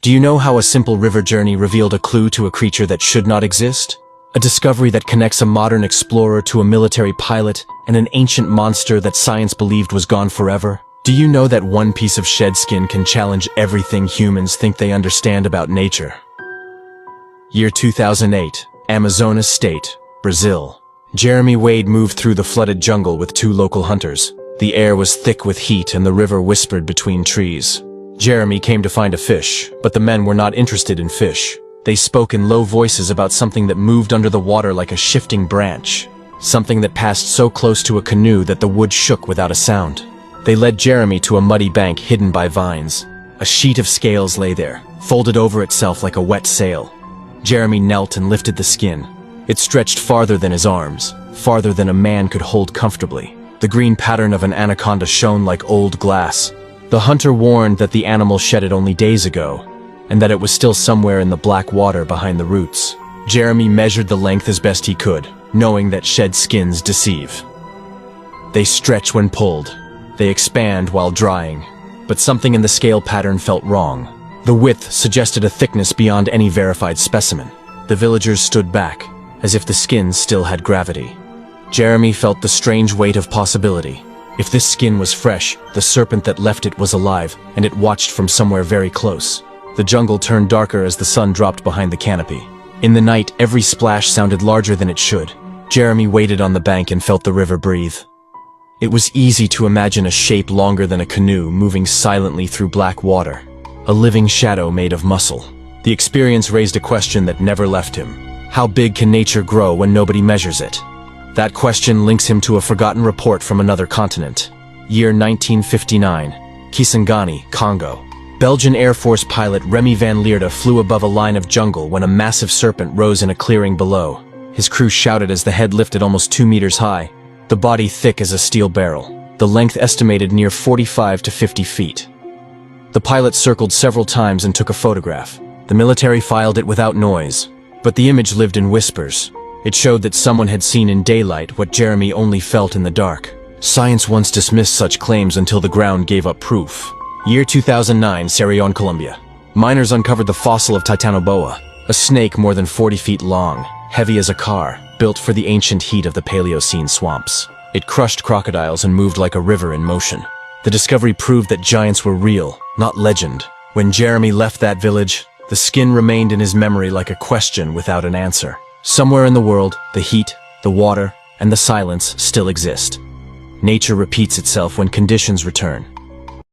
Do you know how a simple river journey revealed a clue to a creature that should not exist? A discovery that connects a modern explorer to a military pilot and an ancient monster that science believed was gone forever? Do you know that one piece of shed skin can challenge everything humans think they understand about nature? Year 2008, Amazonas State, Brazil. Jeremy Wade moved through the flooded jungle with two local hunters. The air was thick with heat and the river whispered between trees. Jeremy came to find a fish, but the men were not interested in fish. They spoke in low voices about something that moved under the water like a shifting branch. Something that passed so close to a canoe that the wood shook without a sound. They led Jeremy to a muddy bank hidden by vines. A sheet of scales lay there, folded over itself like a wet sail. Jeremy knelt and lifted the skin. It stretched farther than his arms, farther than a man could hold comfortably. The green pattern of an anaconda shone like old glass. The hunter warned that the animal shed it only days ago, and that it was still somewhere in the black water behind the roots. Jeremy measured the length as best he could, knowing that shed skins deceive. They stretch when pulled. They expand while drying. But something in the scale pattern felt wrong. The width suggested a thickness beyond any verified specimen. The villagers stood back, as if the skin still had gravity. Jeremy felt the strange weight of possibility. If this skin was fresh, the serpent that left it was alive, and it watched from somewhere very close. The jungle turned darker as the sun dropped behind the canopy. In the night, every splash sounded larger than it should. Jeremy waited on the bank and felt the river breathe. It was easy to imagine a shape longer than a canoe moving silently through black water. A living shadow made of muscle. The experience raised a question that never left him. How big can nature grow when nobody measures it? That question links him to a forgotten report from another continent. Year 1959, Kisangani, Congo. Belgian Air Force pilot Remy van Lierde flew above a line of jungle when a massive serpent rose in a clearing below. His crew shouted as the head lifted almost 2 meters high, the body thick as a steel barrel, the length estimated near 45 to 50 feet. The pilot circled several times and took a photograph. The military filed it without noise, but the image lived in whispers. It showed that someone had seen in daylight what Jeremy only felt in the dark. Science once dismissed such claims until the ground gave up proof. Year 2009, Cerrejón, Colombia. Miners uncovered the fossil of Titanoboa, a snake more than 40 feet long, heavy as a car, built for the ancient heat of the Paleocene swamps. It crushed crocodiles and moved like a river in motion. The discovery proved that giants were real, not legend. When Jeremy left that village, the skin remained in his memory like a question without an answer. Somewhere in the world, the heat, the water, and the silence still exist. Nature repeats itself when conditions return.